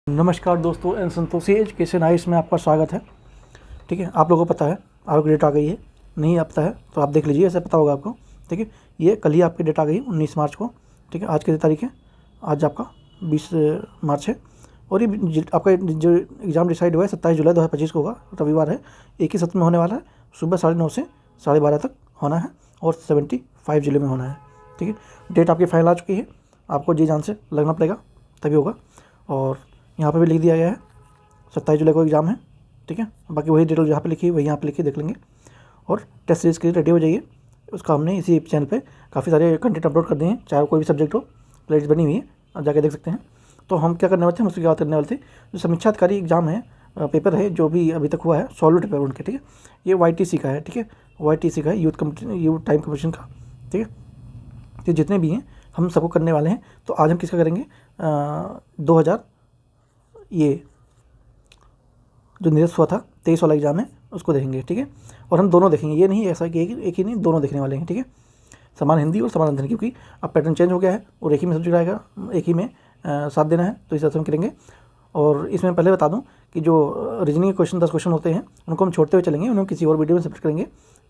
नमस्कार दोस्तों, N Santoshi education Heights में आपका स्वागत है। ठीक है, आप लोगों को पता है आपकी डेट आ गई है, नहीं पता है तो आप देख लीजिए, ऐसे पता होगा आपको। ठीक है, ये कल ही आपकी डेट आ गई 19 मार्च को। ठीक है, आज कितनी तारीख है? आज आपका 20 मार्च है। और ये आपका जो एग्ज़ाम डिसाइड हुआ है 27 जुलाई 2025 को होगा, रविवार है। एक ही सत्र में होने वाला है, सुबह 9:30 से 12:30 तक होना है और 75 जिले में होना है। ठीक है, डेट आपकी फाइनल आ चुकी है, आपको जी जान से लगना पड़ेगा तभी होगा। और यहाँ पे भी लिख दिया गया है 27 जुलाई को एग्ज़ाम है। ठीक है, बाकी वही डिटेल जहाँ पे लिखी है वही यहाँ पे लिखी, देख लेंगे। और टेस्ट सीरीज़ के लिए रेडी हो जाइए, उसका हमने इसी चैनल पे काफ़ी सारे कंटेंट अपलोड कर दिए हैं, चाहे कोई भी सब्जेक्ट हो, प्लेलिस्ट बनी हुई है, आप जाके देख सकते हैं। तो हम क्या करने वाले थे, हम उसकी बात करने वाले थे। जो समीक्षा अधिकारी एग्ज़ाम है, पेपर है जो भी अभी तक हुआ है, सॉल्व पेपर उनके। ठीक है, ये YTC का है। ठीक है, YTC का है, यूथ टाइम कमीशन का। ठीक है, तो जितने भी हैं हम सबको करने वाले हैं। तो आज हम किसका करेंगे? 2000 ये जो निरस्त हुआ था 23 वाला एग्ज़ाम है उसको देखेंगे। ठीक है, और हम दोनों देखेंगे, ये नहीं ऐसा कि एक ही नहीं, दोनों देखने वाले हैं। ठीक है, समान हिंदी और समान अध्ययन, क्योंकि अब पैटर्न चेंज हो गया है और एक ही में सब्जेक्ट आएगा, एक ही में साथ देना है, तो इस तरह से हम करेंगे। और इसमें पहले बता दूं कि जो रीजनिंग के क्वेश्चन 10 क्वेश्चन होते हैं उनको हम छोड़ते हुए चलेंगे, उन्हें किसी और वीडियो में सेपरेट करेंगे।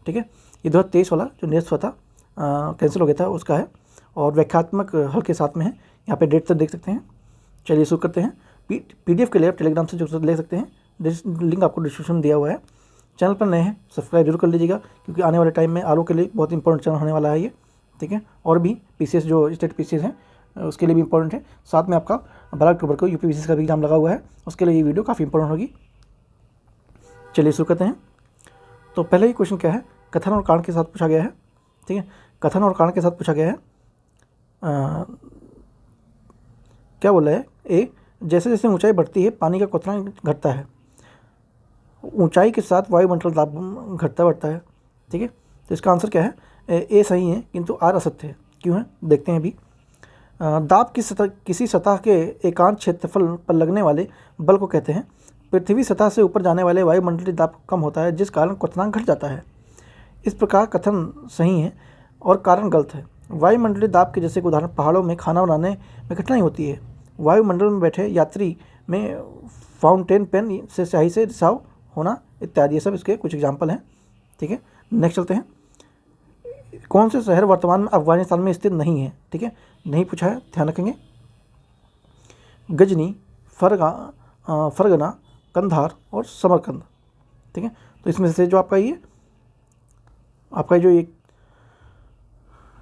ठीक है, ये 2023 वाला जो निरस्त हुआ था, कैंसिल हो गया था, उसका है। और व्याख्यात्मक हल के साथ में है, यहाँ पे डेट तक देख सकते हैं। चलिए शुरू करते हैं। PDF के लिए आप टेलीग्राम से जो ले सकते हैं, लिंक आपको डिस्क्रिप्शन में दिया हुआ है। चैनल पर नए हैं सब्सक्राइब जरूर कर लीजिएगा, क्योंकि आने वाले टाइम में आरओ के लिए बहुत इंपॉर्टेंट चैनल होने वाला है ये। ठीक है, और भी PCS जो स्टेट PCS हैं उसके लिए भी इंपॉर्टेंट है। साथ में आपका 12 अक्टूबर को UP PCS का भी एग्जाम लगा हुआ है, उसके लिए ये वीडियो काफ़ी इंपॉर्टेंट होगी। चलिए शुरू करते हैं। तो पहले ही क्वेश्चन क्या है, कथन और कारण के साथ पूछा गया है। ठीक है, कथन और कारण के साथ पूछा गया है। क्या बोला है? ए, जैसे जैसे ऊंचाई बढ़ती है पानी का क्वथनांक घटता है। ऊंचाई के साथ वायुमंडल दाब घटता बढ़ता है। ठीक है, तो इसका आंसर क्या है? ए सही है, किंतु आर असत्य है। क्यों है, देखते हैं अभी। दाब की सतह, किसी सतह के एकांत क्षेत्रफल पर लगने वाले बल को कहते हैं। पृथ्वी सतह से ऊपर जाने वाले वायुमंडलीय दाब कम होता है, जिस कारण क्वथनांक घट जाता है। इस प्रकार कथन सही है और कारण गलत है। वायुमंडलीय दाब के जैसे उदाहरण, पहाड़ों में खाना बनाने में कठिनाई होती है। वायुमंडल में बैठे यात्री में फाउंटेन पेन से स्याही से रिसाव होना इत्यादि, ये सब इसके कुछ एग्जाम्पल हैं। ठीक है, नेक्स्ट चलते हैं। कौन से शहर वर्तमान में अफगानिस्तान में स्थित नहीं है? ठीक है, नहीं पूछा है, ध्यान रखेंगे। गजनी, फरगना, कंधार और समरकंद। ठीक है, तो इसमें से जो आपका जो एक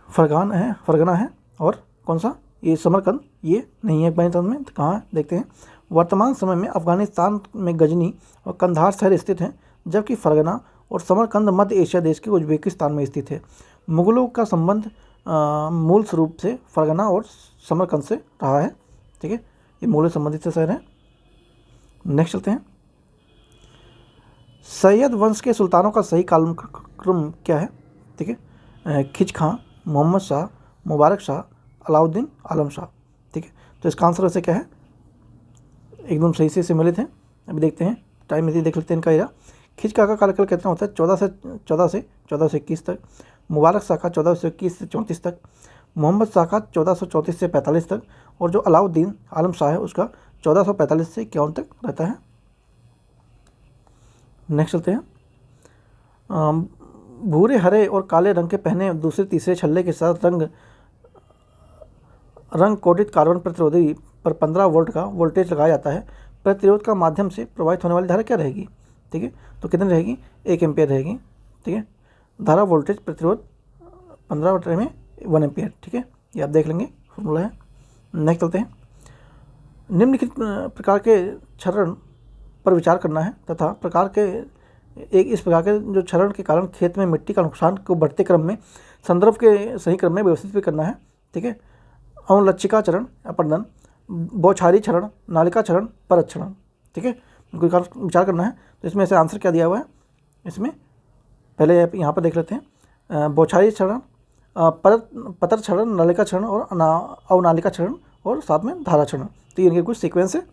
फरगना है और कौन सा ये समरकंद, ये नहीं है अफगानिस्तान में। तो कहाँ है, देखते हैं। वर्तमान समय में अफगानिस्तान में गजनी और कंधार शहर स्थित हैं, जबकि फरगना और समरकंद मध्य एशिया देश के उज्बेकिस्तान में स्थित है। मुगलों का संबंध मूल रूप से फरगना और समरकंद से रहा है। ठीक है, ये मूल संबंधित शहर हैं। नेक्स्ट चलते हैं। सैयद वंश के सुल्तानों का सही कालक्रम क्या है? ठीक है, खिज खां, मोहम्मद शाह, मुबारक शाह, अलाउद्दीन आलम शाह। ठीक है, तो इसका आंसर वैसे क्या है, एकदम सही से सम्मिलित हैं। अभी देखते हैं, टाइम इसी देख लेते हैं इनका एरा। खिजका का कार्यकाल कितना होता है? 14 से 21 तक। मुबारक शाह का 1421 से 34 तक। मोहम्मद शाह का 1434 से 45 तक। और जो अलाउद्दीन आलम शाह है उसका 1445 से 51 तक रहता है। नेक्स्ट चलते हैं। भूरे, हरे और काले रंग के पहने दूसरे तीसरे छल्ले के साथ रंग कोडित कार्बन प्रतिरोधी पर 15 वोल्ट का वोल्टेज लगाया जाता है। प्रतिरोध का माध्यम से प्रवाहित होने वाली धारा क्या रहेगी? ठीक है, तो कितनी रहेगी? 1 एम्पियर रहेगी। ठीक है, धारा वोल्टेज प्रतिरोध 15 वोल्ट में 1 एम्पियर। ठीक है, ये आप देख लेंगे, फॉर्मूला है। नेक्स्ट चलते हैं। निम्नलिखित प्रकार के क्षरण पर विचार करना है तथा इस प्रकार के जो क्षरण के कारण खेत में मिट्टी का नुकसान को बढ़ते क्रम में संदर्भ के सही क्रम में व्यवस्थित भी करना है। ठीक है, अनुलक्षिका चरण, अपर्दन, बौछारी क्षरण, नालिका क्षरण, परत क्षरण। ठीक है, इनको विचार करना है। तो इसमें से आंसर क्या दिया हुआ है? इसमें पहले यहाँ पर देख लेते हैं। बौछारी क्षरण, पतर क्षरण, नालिका क्षरण और अवनालिका क्षरण और साथ में धारा क्षरण। तो इनके कुछ सीक्वेंस है।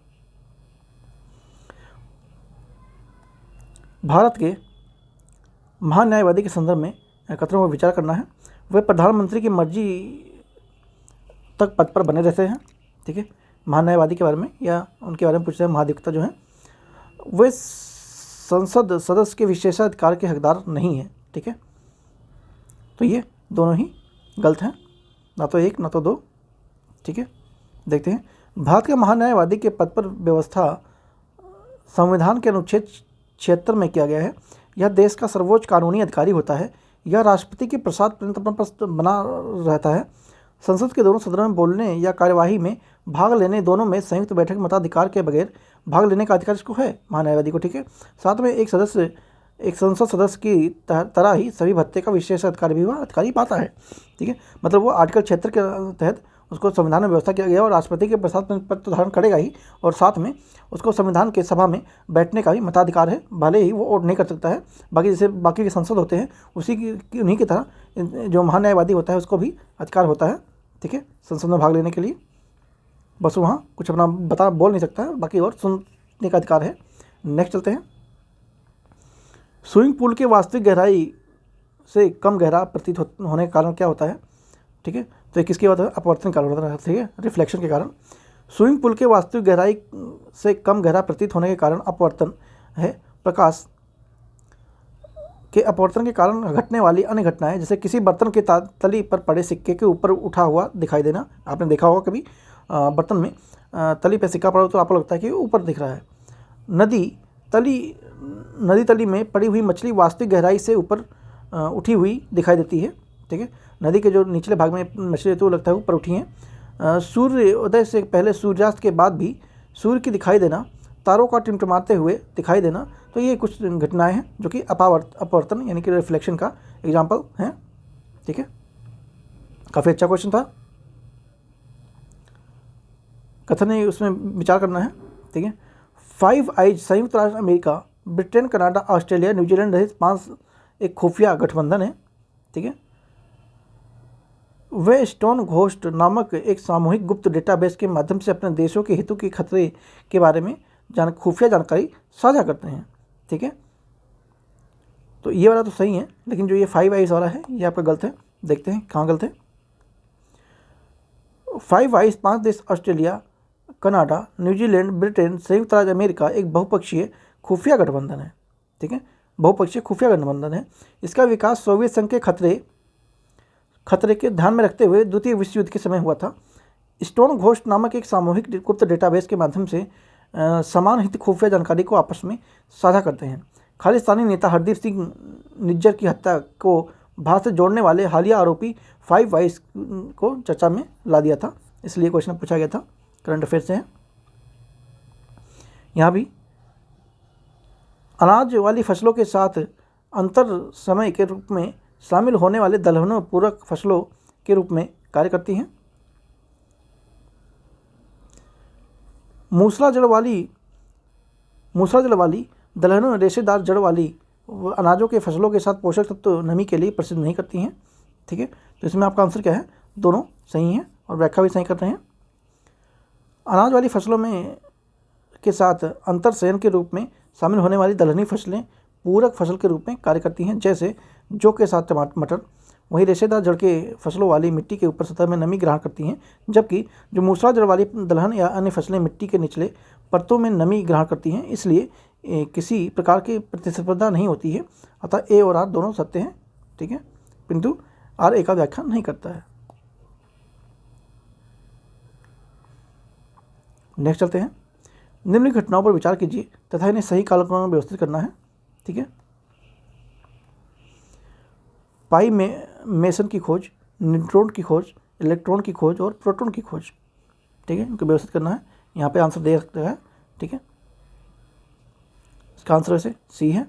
भारत के महान न्यायवादी के संदर्भ में कथनों पर विचार करना है। वे प्रधानमंत्री की मर्जी तक पद पर बने रहते हैं। ठीक है, महान्यायवादी के बारे में या उनके बारे में पूछ रहे हैं, महाधिवक्ता जो हैं वे संसद सदस्य के विशेषाधिकार के हकदार नहीं है। ठीक है, तो ये दोनों ही गलत हैं, ना तो एक ना तो दो। ठीक है, देखते हैं। भारत के महान्यायवादी के पद पर व्यवस्था संविधान के अनुच्छेद 76 में किया गया है। यह देश का सर्वोच्च कानूनी अधिकारी होता है। यह राष्ट्रपति के प्रसाद पर्यंत अपना पद बना रहता है। संसद के दोनों सदनों में बोलने या कार्यवाही में भाग लेने दोनों में संयुक्त बैठक मताधिकार के बगैर भाग लेने का अधिकार इसको है, महान्यायवादी को। ठीक है, साथ में एक संसद सदस्य की तरह ही सभी भत्ते का विशेष अधिकार भी वह अधिकारी पाता है। ठीक है, मतलब वो आर्टिकल 76 के तहत उसको संविधान में व्यवस्था किया गया और राष्ट्रपति के प्रसाद पर तो धारण करेगा ही, और साथ में उसको संविधान के सभा में बैठने का भी मताधिकार है, भले ही वो वोट नहीं कर सकता है। बाकी जैसे बाकी के संसद होते हैं उन्हीं की तरह जो महान्यायवादी होता है उसको भी अधिकार होता है। ठीक है, संसद में भाग लेने के लिए, बस वहाँ कुछ अपना बोल नहीं सकता है, बाकी और सुनने का अधिकार है। नेक्स्ट चलते हैं। स्विमिंग पूल के वास्तविक गहराई से कम गहरा प्रतीत होने के कारण क्या होता है? ठीक है, तो किसके बाद अपवर्तन कारण होता है। ठीक है, रिफ्लेक्शन के कारण। स्विमिंग पूल के वास्तविक गहराई से कम गहरा प्रतीत होने के कारण अपवर्तन है। प्रकाश के अपवर्तन के कारण घटने वाली अन्य घटनाएं, जैसे किसी बर्तन के तली पर पड़े सिक्के के ऊपर उठा हुआ दिखाई देना। आपने देखा होगा कभी बर्तन में तली पे सिक्का पड़ा तो आपको लगता है कि ऊपर दिख रहा है। नदी तली में पड़ी हुई मछली वास्तविक गहराई से ऊपर उठी हुई दिखाई देती है। ठीक है, नदी के जो निचले भाग में मछली रहती है वो लगता है ऊपर उठी हैं। सूर्य उदय से पहले सूर्यास्त के बाद भी सूर्य की दिखाई देना, तारों का टिमटिमाते हुए दिखाई देना, तो ये कुछ घटनाएं हैं जो कि अपवर्तन यानी कि रिफ्लेक्शन का एग्जाम्पल हैं। ठीक है, काफ़ी अच्छा क्वेश्चन था। कथन है उसमें विचार करना है। ठीक है, 5 आइज संयुक्त राष्ट्र America, Britain, Canada, Australia, New Zealand रहित 5 एक खुफिया गठबंधन है। ठीक है, वे स्टोन घोस्ट नामक एक सामूहिक गुप्त डेटाबेस के माध्यम से अपने देशों के हितों के खतरे के बारे में खुफिया जानकारी साझा करते हैं। ठीक है, तो ये वाला तो सही है, लेकिन जो ये 5 आइज वाला है ये आपका गलत है। देखते हैं कहाँ गलत है। 5 आइज 5 देश ऑस्ट्रेलिया, कनाडा, न्यूजीलैंड, ब्रिटेन, संयुक्त राज्य अमेरिका एक बहुपक्षीय खुफिया गठबंधन है। ठीक है, बहुपक्षीय खुफिया गठबंधन है। इसका विकास सोवियत संघ के खतरे के ध्यान में रखते हुए द्वितीय विश्व युद्ध के समय हुआ था। स्टोन घोस्ट नामक एक सामूहिक गुप्त डेटाबेस के माध्यम से समान हित खुफिया जानकारी को आपस में साझा करते हैं। खालिस्तानी नेता हरदीप सिंह निज्जर की हत्या को भारत से जोड़ने वाले हालिया आरोपी 5 आइज को चर्चा में ला दिया था, इसलिए क्वेश्चन पूछा गया था। करंट अफेयर से है। यहाँ भी अनाज वाली फसलों के साथ अंतर समय के रूप में शामिल होने वाले दलहनों पूरक फसलों के रूप में कार्य करती हैं। मूसला जड़ वाली दलहनों रेशेदार जड़ वाली अनाजों के फसलों के साथ पोषक तत्व नमी के लिए प्रसिद्ध नहीं करती हैं। ठीक है, तो इसमें आपका आंसर क्या है? दोनों सही हैं और व्याख्या भी सही कर रहे हैं। अनाज वाली फसलों में के साथ अंतर शयन के रूप में शामिल होने वाली दलहनी फसलें पूरक फसल के रूप में कार्य करती हैं, जैसे जौ के साथ मटर। वहीं रेशेदार जड़ के फसलों वाली मिट्टी के ऊपर सतह में नमी ग्रहण करती हैं, जबकि जो मूसला जड़ वाली दलहन या अन्य फसलें मिट्टी के निचले परतों में नमी ग्रहण करती हैं, इसलिए किसी प्रकार की प्रतिस्पर्धा नहीं होती है। अतः ए और आर दोनों सत्य हैं। ठीक है, किंतु आर ए का व्याख्या नहीं करता है। नेक्स्ट चलते हैं। निम्नलिखित घटनाओं पर विचार कीजिए तथा इन्हें सही कालक्रम में व्यवस्थित करना है। ठीक है, पाई मेसन की खोज, न्यूट्रॉन की खोज, इलेक्ट्रॉन की खोज और प्रोटॉन की खोज। ठीक है, इनको व्यवस्थित करना है। यहाँ पे आंसर दे सकते हैं। ठीक है, इसका आंसर वैसे सी है।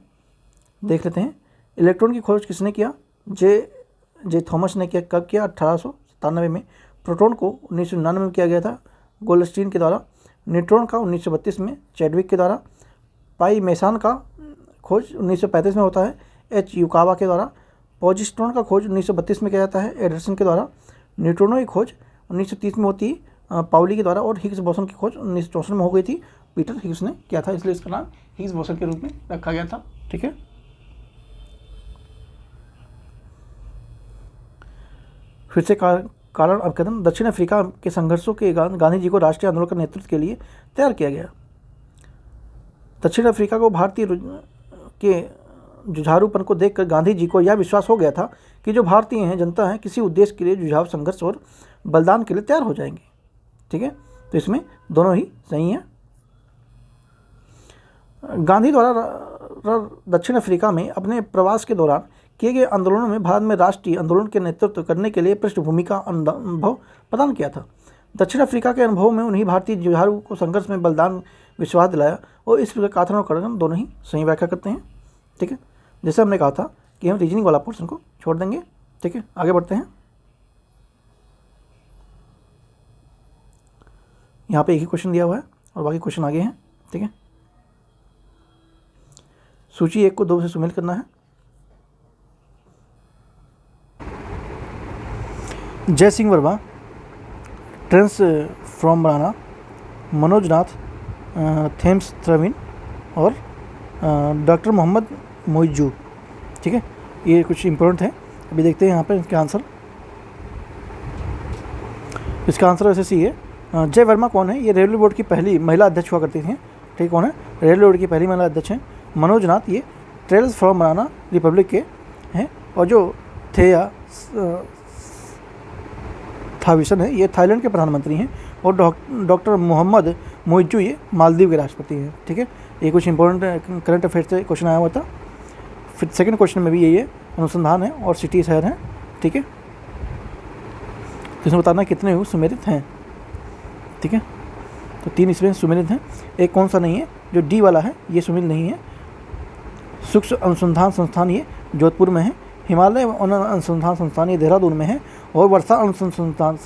देख लेते हैं। इलेक्ट्रॉन की खोज किसने किया? जे थॉमस ने किया। कब किया? 1897 में। प्रोटॉन को 1999 में किया गया था गोल्डस्टीन के द्वारा। न्यूट्रॉन का 1932 में चैडविक के द्वारा। पाई मेसान का खोज 1935 में होता है एच युकावा के द्वारा। पॉजिस्ट्रॉन का खोज 1932 में किया जाता है एडरसन के द्वारा। न्यूट्रॉनों की खोज 1930 में होती है पाउली के द्वारा। और हिग्स बोसन की खोज 1964 में हो गई थी, पीटर हिग्स ने किया था, इसलिए इसका नाम हिग्स बोसन के रूप में रखा गया था। ठीक है, फिर से कारण अब कहते हैं दक्षिण अफ्रीका के संघर्षों के गांधी जी को राष्ट्रीय आंदोलन का नेतृत्व के लिए तैयार किया गया। दक्षिण अफ्रीका को भारतीय के जुझारूपन को देखकर गांधी जी को यह विश्वास हो गया था कि जो भारतीय हैं, जनता है, किसी उद्देश्य के लिए जुझाव, संघर्ष और बलिदान के लिए तैयार हो जाएंगे। ठीक है, तो इसमें दोनों ही सही हैं। गांधी द्वारा दक्षिण अफ्रीका में अपने प्रवास के दौरान किए गए आंदोलनों में भारत में राष्ट्रीय आंदोलन के नेतृत्व करने के लिए पृष्ठभूमि का अनुभव प्रदान किया था। दक्षिण अफ्रीका के अनुभव में उन्हीं भारतीय जुझारू को संघर्ष में बलिदान विश्वास दिलाया और इस प्रकार कथन और कड़न दोनों ही सही व्याख्या करते हैं। ठीक है, जैसे हमने कहा था कि हम रीजनिंग वाला पोर्शन को छोड़ देंगे। ठीक है, आगे बढ़ते हैं। यहाँ पे एक ही क्वेश्चन दिया हुआ है और बाकी क्वेश्चन आगे हैं। ठीक है, सूची 1 को 2 से सुमेल करना है। जय सिंह वर्मा, ट्रेंस फ्रॉम बनाना, मनोज नाथ, थेम्स थ्रविन और डॉक्टर मोहम्मद मोइजू। ठीक है, ये कुछ इंपॉर्टेंट है। अभी देखते हैं यहाँ पर इसका आंसर। इसका आंसर वैसे सी है। जय वर्मा कौन है? ये रेलवे बोर्ड की पहली महिला अध्यक्ष हुआ करती थी। ठीक, कौन है? रेलवे बोर्ड की पहली महिला अध्यक्ष हैं। मनोज नाथ ये ट्रेल्स फ्रॉम बनाना रिपब्लिक के हैं और जो थेया थाविसन है ये थाईलैंड के प्रधानमंत्री हैं और डॉक्टर मोहम्मद मोइजू ये मालदीव के राष्ट्रपति हैं। ठीक है, ये कुछ इंपॉर्टेंट करंट अफेयर से क्वेश्चन आया हुआ था। फिर सेकंड क्वेश्चन में भी यही है, अनुसंधान है और सिटी शहर हैं। ठीक है, तो इसमें बताना कितने वो सुमेलित हैं। ठीक है, तो 3 इसमें सुमेलित हैं। एक कौन सा नहीं है? जो डी वाला है ये सुमेलित नहीं है। सूक्ष्म अनुसंधान संस्थान ये जोधपुर में है। हिमालय अनुसंधान संस्थान ये देहरादून में है और वर्षा अनुसंधान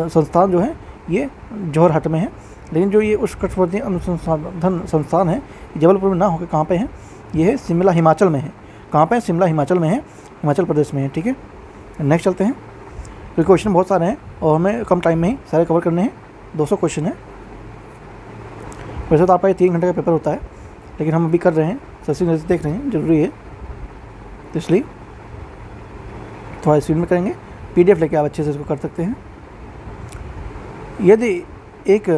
संस्थान जो है ये जोरहट में है। लेकिन जो ये उष्णकटिबंधीय अनुसंधान संस्थान है जबलपुर में ना होकर कहाँ पे है? ये है शिमला, हिमाचल में है। कहाँ पे है? शिमला, हिमाचल में है, हिमाचल प्रदेश में है। ठीक है, नेक्स्ट चलते हैं। तो क्वेश्चन बहुत सारे हैं और हमें कम टाइम में ही सारे कवर करने हैं। 200 क्वेश्चन है। वैसे तो आपका ये 3 घंटे का पेपर होता है, लेकिन हम अभी कर रहे हैं, सस्ती नज़र देख रहे हैं, ज़रूरी है, तो इसलिए थोड़ा स्पीड में करेंगे। PDF लेके आप अच्छे से इसको कर सकते हैं। यदि एक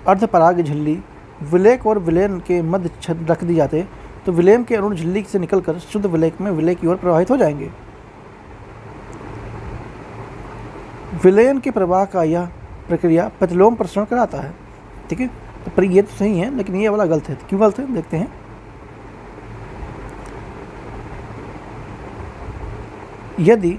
अर्धपराग झिल्ली विलेक और विलयन के मध्य रख दी जाते तो विलेम के अणु झिल्ली से निकलकर शुद्ध विलेक में विलेय की ओर प्रवाहित हो जाएंगे। विलयन के प्रवाह का यह प्रक्रिया प्रतिलोम प्रसरण कराता है। ठीक है, तो पर ये तो सही है, लेकिन ये वाला गलत है। तो क्यों गलत है देखते हैं। यदि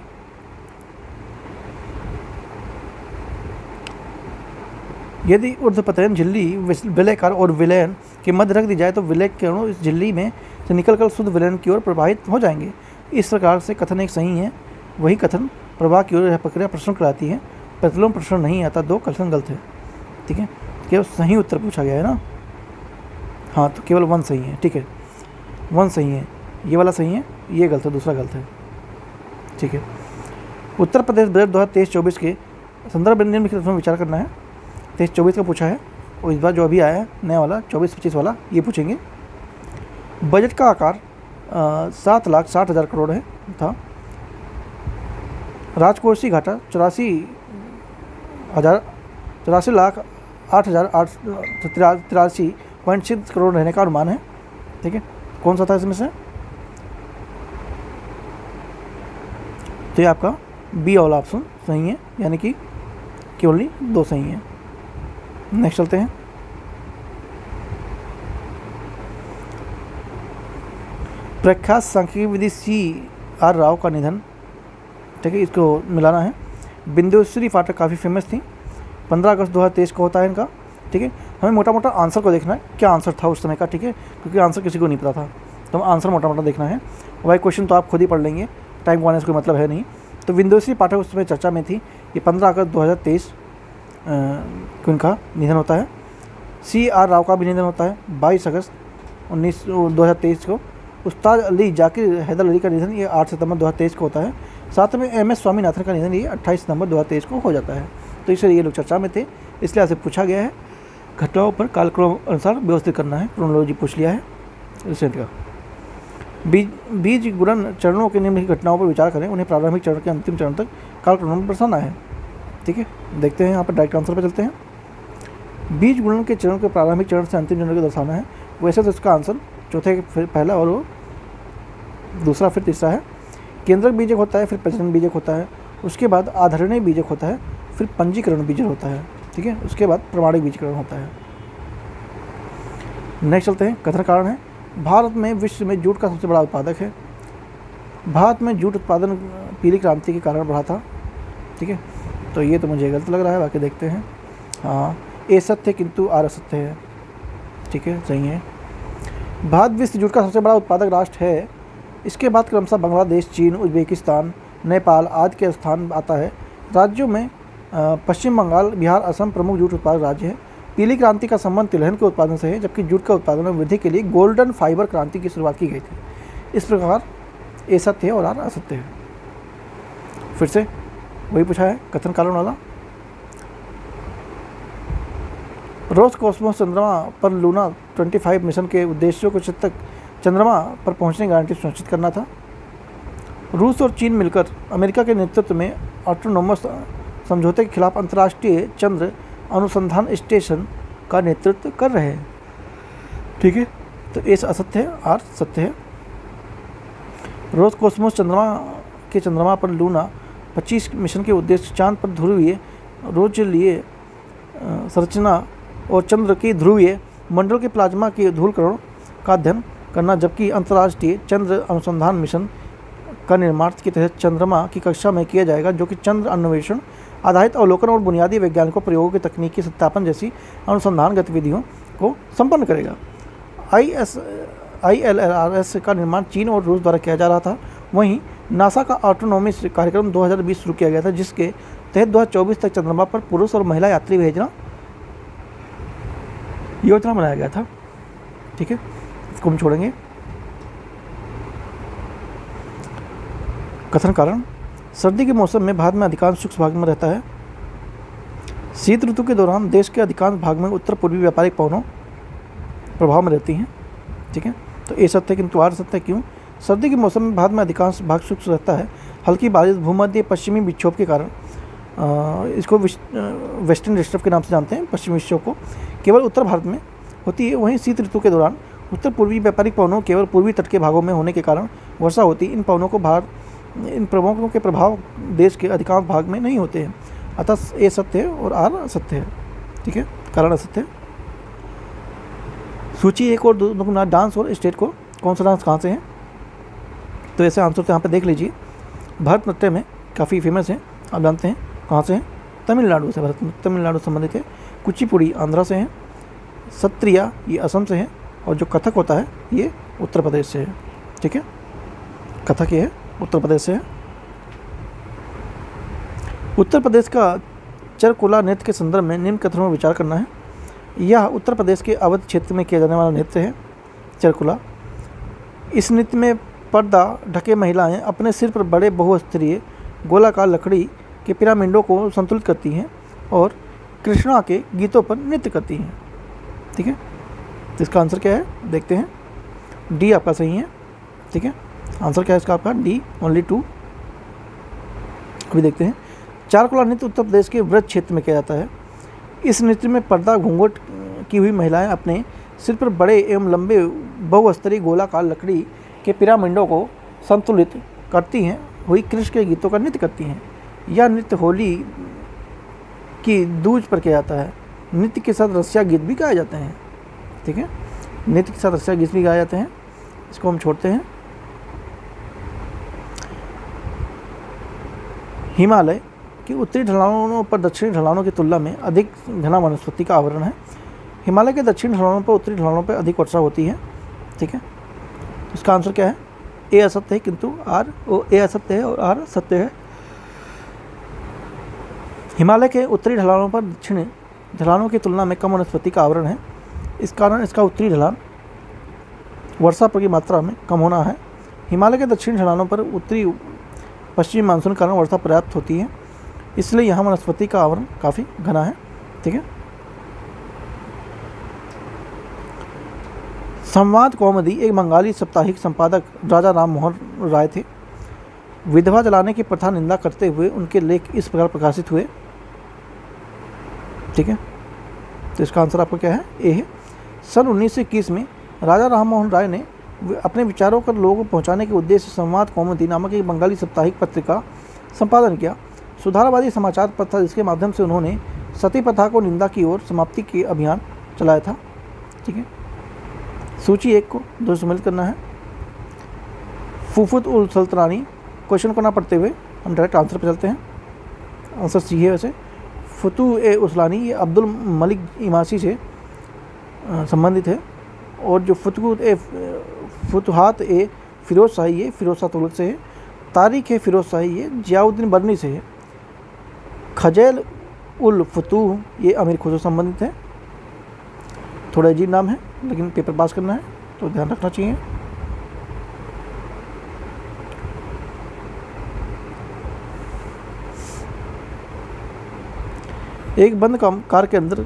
ऊर्ध्वपतन झिल्ली विलयकार और विलयन के मध्य रख दी जाए तो विलय के अणु इस झिल्ली में से निकलकर शुद्ध विलयन की ओर प्रवाहित हो जाएंगे। इस प्रकार से कथन एक सही है, वही कथन प्रवाह की ओर यह प्रक्रिया प्रसरण कराती है। प्रतिलोम प्रसरण नहीं आता। 2 कथन गलत है। ठीक है, केवल सही उत्तर पूछा गया है ना। हाँ, तो केवल 1 सही है। ठीक है, 1 सही है, ये वाला सही है, ये गलत है, दूसरा गलत है। ठीक है, उत्तर प्रदेश बजट 2023-24 के संदर्भ में निम्नलिखित में विचार करना है। 23-24 का पूछा है और इस बार जो अभी आया है नया वाला 24-25 वाला ये पूछेंगे। बजट का आकार 7,60,000 करोड़ है था। राजकोषीय घाटा 84,08,883.6 करोड़ रहने का अनुमान है। ठीक है, कौन सा था इसमें से? तो ये आपका बी वाला ऑप्शन सही है, यानी कि केवल 2 सही है। नेक्स्ट चलते हैं। प्रख्यात सांख्यिकी विधि CR राव का निधन। ठीक है, इसको मिलाना है। बिंदुश्री पाठक काफ़ी फेमस थी। 15 अगस्त 2023 को होता है इनका। ठीक है, हमें मोटा मोटा आंसर को देखना है, क्या आंसर था उस समय का। ठीक है, क्योंकि आंसर किसी को नहीं पता था, तो आंसर मोटा मोटा देखना है। भाई क्वेश्चन तो आप खुद ही पढ़ लेंगे, टाइम को आने से कोई मतलब है नहीं। तो बिंदुश्री पाठक उस समय चर्चा में थी। ये 15 अगस्त 2023 को इनका निधन होता है। CR राव का भी निधन होता है 22 अगस्त 2023 को। उस्ताद अली जाकिर हैदर अली का निधन ये 8 सितंबर 2023 को होता है। साथ में MS स्वामीनाथन का निधन ये 28 सितंबर 2023 को हो जाता है। तो इसलिए ये लोग चर्चा में थे, इसलिए आपसे पूछा गया है। घटनाओं पर कालक्रम अनुसार व्यवस्थित करना है, क्रोनोलॉजी पूछ लिया है रिसेंट का। बीज गुणन चरणों के निम्नलिखित घटनाओं पर विचार करें, उन्हें प्रारंभिक चरण के अंतिम चरण तक कालक्रम में दर्शाना है। ठीक है, देखते हैं यहाँ पर डायरेक्ट आंसर पर चलते हैं। बीज गुणन के चरण के प्रारंभिक चरण से अंतिम चरण को दर्शाना है। वैसे तो इसका आंसर चौथे फिर पहला और वो दूसरा फिर तीसरा है। केंद्रक बीजक होता है, फिर प्रजनन बीजक होता है, उसके बाद आधारणीय बीजक होता है, फिर पंजीकरण बीजक होता है, ठीक है, उसके बाद प्रमाणिक बीजकरण होता है। नेक्स्ट चलते हैं। कथन कारण है, भारत में विश्व में जूट का सबसे बड़ा उत्पादक है। भारत में जूट उत्पादन पीली क्रांति के कारण बढ़ा था, ठीक है, तो ये तो मुझे गलत लग रहा है, बाकी देखते हैं। हाँ, ए सत्य किंतु आर असत्य है, ठीक है, सही है। भारत विश्व जूट का सबसे बड़ा उत्पादक राष्ट्र है। इसके बाद क्रमशः बांग्लादेश, चीन, उज्बेकिस्तान, नेपाल आदि के स्थान आता है। राज्यों में पश्चिम बंगाल, बिहार, असम प्रमुख जूट उत्पादक राज्य है। पीली क्रांति का संबंध तिलहन के उत्पादन से है, जबकि जूट का उत्पादन में वृद्धि के लिए गोल्डन फाइबर क्रांति की शुरुआत की गई थी। इस प्रकार ए सत्य है और आर असत्य है। फिर से वही पूछा है कथन कारण वाला। रोसकॉस्मोस चंद्रमा पर लूना 25 मिशन के उद्देश्यों को चंद्रमा पर पहुंचने की गारंटी सुनिश्चित करना था। रूस और चीन मिलकर अमेरिका के नेतृत्व में ऑटोनोमस समझौते के खिलाफ अंतर्राष्ट्रीय चंद्र अनुसंधान स्टेशन का नेतृत्व कर रहे हैं, ठीक है, तो ए असत्य है, आर सत्य है। रोसकॉस्मोस चंद्रमा पर लूना 25 मिशन के उद्देश्य चांद पर ध्रुवीय रोजलीय संरचना और चंद्र की ध्रुवीय मंडल के प्लाज्मा के धूलकणों का अध्ययन करना, जबकि अंतर्राष्ट्रीय चंद्र अनुसंधान मिशन का निर्माण के तहत चंद्रमा की कक्षा में किया जाएगा, जो कि चंद्र अन्वेषण आधारित अवलोकन और बुनियादी वैज्ञानिकों प्रयोगों की तकनीकी सत्यापन जैसी अनुसंधान गतिविधियों को संपन्न करेगा। ILRS का निर्माण चीन और रूस द्वारा किया जा रहा था। वहीं नासा का ऑटोनोमस कार्यक्रम 2020 शुरू किया गया था, जिसके तहत 2024 तक चंद्रमा पर पुरुष और महिला यात्री भेजना योजना बनाया गया था, ठीक है, इसको हम छोड़ेंगे। कथन कारण, सर्दी के मौसम में भारत में अधिकांश शुष्क भाग में रहता है। शीत ऋतु के दौरान देश के अधिकांश भाग में उत्तर पूर्वी व्यापारिक पवनों प्रभाव में रहती हैं, ठीक है, तो ए सत्य किंतु आर सत्य। क्यों? सर्दी के मौसम में भारत में अधिकांश भाग शुष्क रहता है। हल्की बारिश भूमध्य पश्चिमी विक्षोभ के कारण, इसको वेस्टर्न डिस्टर्ब के नाम से जानते हैं, पश्चिमी विक्षोभ को, केवल उत्तर भारत में होती है। वहीं शीत ऋतु के दौरान उत्तर पूर्वी व्यापारिक पवनों केवल पूर्वी तट के भागों में होने के कारण वर्षा होती है। इन प्रवणों के प्रभाव देश के अधिकांश भाग में नहीं होते हैं। अतः ए सत्य है और आर सत्य है, ठीक है, कारण असत्य है। सूची एक और दो डांस और स्टेट को कौन सा डांस कहाँ से है, तो ऐसे आंसर तो यहाँ पे देख लीजिए। भरतनाट्यम में काफ़ी फेमस है, आप जानते हैं कहाँ से हैं, तमिलनाडु से, तमिलनाडु संबंधित है। कुचिपुड़ी आंध्रा से है। सत्रिया ये असम से है, और जो कथक होता है ये उत्तर प्रदेश से है, ठीक है, कथक ये है उत्तर प्रदेश से है। उत्तर प्रदेश का चरकुला नृत्य के संदर्भ में निम्न कथनों पर विचार करना है। यह उत्तर प्रदेश के अवध क्षेत्र में किया जाने वाला नृत्य है, चरकुला। इस नृत्य में पर्दा ढके महिलाएं अपने सिर पर बड़े बहुस्तरीय गोलाकार लकड़ी के पिरामिडों को संतुलित करती हैं और कृष्णा के गीतों पर नृत्य करती हैं, ठीक है, तो इसका आंसर क्या है देखते हैं। डी आपका सही है, ठीक है, आंसर क्या है इसका आपका डी, ओनली 2। अभी देखते हैं। चारकुला नृत्य उत्तर प्रदेश के व्रज क्षेत्र में किया जाता है। इस नृत्य में पर्दा घूंघट की हुई महिलाएं अपने सिर पर बड़े एवं लंबे बहुस्तरीय गोलाकार लकड़ी के पिरामिडों को संतुलित करती हैं हुई कृष्ण के गीतों का नृत्य करती हैं। यह नृत्य होली की दूज पर किया जाता है। नृत्य के साथ रसिया गीत भी गाए जाते हैं, ठीक है, नृत्य के साथ रसिया गीत भी गाए जाते हैं, इसको हम छोड़ते हैं। हिमालय की उत्तरी ढलानों पर दक्षिणी ढलानों की तुलना में अधिक घना वनस्पति का आवरण है। हिमालय के दक्षिणी ढलानों पर उत्तरी ढलानों पर अधिक वर्षा होती है, ठीक है, इसका आंसर क्या है, ए असत्य है किंतु आर, ए असत्य है और आर सत्य है। हिमालय के उत्तरी ढलानों पर दक्षिणी ढलानों की तुलना में कम वनस्पति का आवरण है। इस कारण इसका उत्तरी ढलान वर्षा की मात्रा में कम होना है। हिमालय के दक्षिणी ढलानों पर उत्तरी पश्चिमी मानसून के कारण वर्षा पर्याप्त होती है, इसलिए यहाँ वनस्पति का आवरण काफ़ी घना है, ठीक है। संवाद कौमुदी एक बंगाली साप्ताहिक संपादक राजा राम मोहन राय थे। विधवा जलाने की प्रथा निंदा करते हुए उनके लेख इस प्रकार प्रकाशित हुए। ठीक है, तो इसका आंसर आपका क्या है, ए है। सन 1921 में राजा राममोहन राय ने अपने विचारों को लोगों को पहुंचाने के उद्देश्य से संवाद कौमुदी नामक एक बंगाली साप्ताहिक पत्रिका संपादन किया। सुधारवादी समाचार पत्र था, जिसके माध्यम से उन्होंने सती प्रथा को निंदा की और समाप्ति के अभियान चलाया था। ठीक है, सूची 1 को 2 सम्मिलित करना है। फुफुत उल सल्तनानी, क्वेश्चन को ना पढ़ते हुए हम डायरेक्ट आंसर पर चलते हैं। आंसर सी है वैसे। फतू ए उस्लानी, ये अब्दुल मलिक इमासी से संबंधित है। और जो फुतुहात ए फ़िरोज़ शाही, ये फ़िरोज़ शाह तुगलक से है। तारीख़ है फ़िरोज़ शाही, ये ज़ियाउद्दीन बर्नी से है। खजैल उल फतूह, ये अमीर खुसरो संबंधित है। थोड़ा अजीब नाम है, लेकिन पेपर पास करना है तो ध्यान रखना चाहिए। एक बंद कार के अंदर,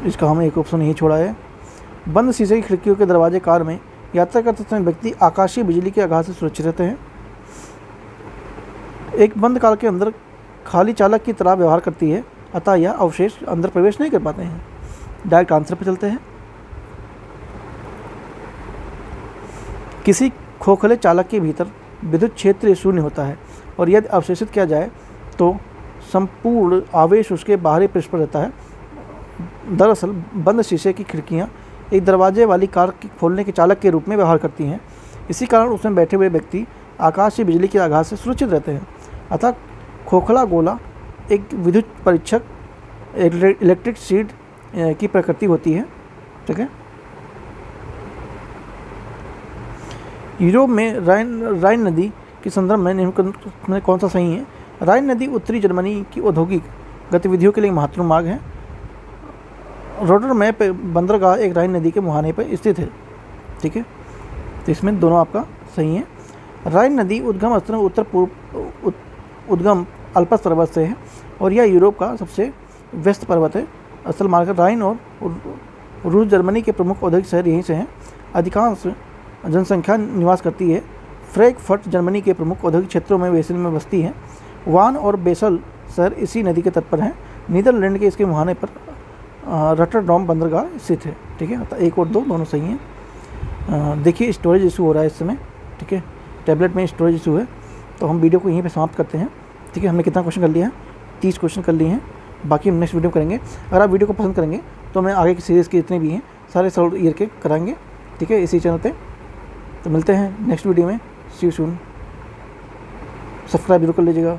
इसका हमें एक ऑप्शन यही छोड़ा है। बंद शीशे की खिड़कियों के दरवाजे कार में यात्रा करते समय व्यक्ति आकाशीय बिजली के आघात से सुरक्षित रहते हैं। एक बंद कार के अंदर खाली चालक की तरह व्यवहार करती है, अतः यह अवशेष अंदर प्रवेश नहीं कर पाते हैं। डायरेक्ट आंसर पर चलते हैं। किसी खोखले चालक के भीतर विद्युत क्षेत्र शून्य होता है और यदि अवशेषित किया जाए तो संपूर्ण आवेश उसके बाहरी पृष्ठ पर रहता है। दरअसल बंद शीशे की खिड़कियां एक दरवाजे वाली कार के खोलने के चालक के रूप में व्यवहार करती हैं। इसी कारण उसमें बैठे हुए व्यक्ति आकाशीय बिजली के आघात से सुरक्षित रहते हैं। अतः खोखला गोला एक विद्युत परीक्षक इलेक्ट्रिक शीट की प्रकृति होती है। ठीक है, यूरोप में राइन नदी के संदर्भ में निम्न में कौन सा सही है? राइन नदी उत्तरी जर्मनी की औद्योगिक गतिविधियों के लिए महत्वपूर्ण मार्ग है। रोटरमैप बंदरगाह एक राइन नदी के मुहाने पर स्थित है। ठीक है, तो इसमें दोनों आपका सही है। राइन नदी उद्गम स्थल उत्तर पूर्व उद्गम अल्प्स पर्वत से है और यह यूरोप का सबसे व्यस्त पर्वत है। असल मार्ग राइन और रूस जर्मनी के प्रमुख औद्योगिक शहर यहीं से हैं। अधिकांश जनसंख्या निवास करती है। फ्रैंकफर्ट जर्मनी के प्रमुख औद्योगिक क्षेत्रों में बेसिन में बसती है। वान और बेसल शहर इसी नदी के तट पर हैं। नीदरलैंड के इसके मुहाने पर रटरडॉम बंदरगाह स्थित है। ठीक है, तो 1 और 2 दोनों सही हैं। देखिए स्टोरेज इशू हो रहा है इस समय। ठीक है, टैबलेट में स्टोरेज इशू है, तो हम वीडियो को यहीं पे समाप्त करते हैं। ठीक है, हमने कितना क्वेश्चन कर लिया है? 30 क्वेश्चन कर लिए हैं। बाकी हम नेक्स्ट वीडियो करेंगे। अगर आप वीडियो को पसंद करेंगे तो मैं आगे की सीरीज़ के जितने भी हैं सारे सॉल्व ईयर के कराएंगे। ठीक है, इसी चैनल पे। तो मिलते हैं नेक्स्ट वीडियो में। सी यू सून। सब्सक्राइब जरूर कर लीजिएगा।